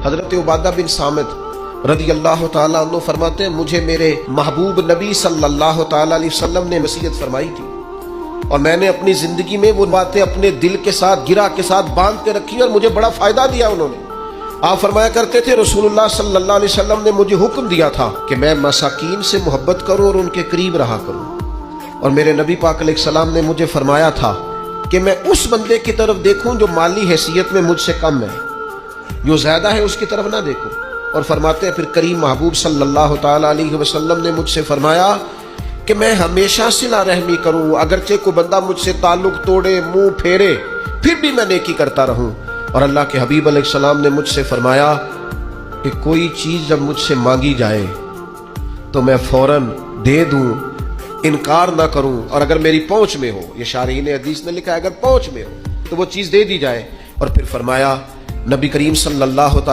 حضرت عبادہ بن صامت رضی اللہ تعالیٰ عنہ فرماتے ہیں مجھے میرے محبوب نبی صلی اللہ تعالیٰ علیہ وسلم نے نصیحت فرمائی تھی اور میں نے اپنی زندگی میں وہ باتیں اپنے دل کے ساتھ گرہ کے ساتھ باندھ کے رکھی اور مجھے بڑا فائدہ دیا انہوں نے۔ آپ فرمایا کرتے تھے رسول اللہ صلی اللہ علیہ وسلم نے مجھے حکم دیا تھا کہ میں مساکین سے محبت کروں اور ان کے قریب رہا کروں، اور میرے نبی پاک علیہ السلام نے مجھے فرمایا تھا کہ میں اس بندے کی طرف دیکھوں جو مالی حیثیت میں مجھ سے کم ہے، جو زیادہ ہے اس کی طرف نہ دیکھوں۔ اور فرماتے ہیں پھر کریم محبوب صلی اللہ تعالیٰ علیہ وسلم نے مجھ سے فرمایا کہ میں ہمیشہ صلہ رحمی کروں، اگرچہ کوئی بندہ مجھ سے تعلق توڑے، منہ پھیرے، پھر بھی میں نیکی کرتا رہوں۔ اور اللہ کے حبیب علیہ السلام نے مجھ سے فرمایا کہ کوئی چیز جب مجھ سے مانگی جائے تو میں فوراً دے دوں، انکار نہ کروں، اور اگر میری پہنچ میں ہو، یہ شارحین حدیث نے لکھا ہے اگر پہنچ میں ہو تو وہ چیز دے دی جائے۔ اور پھر فرمایا نبی کریم صلی اللہ تعالیٰ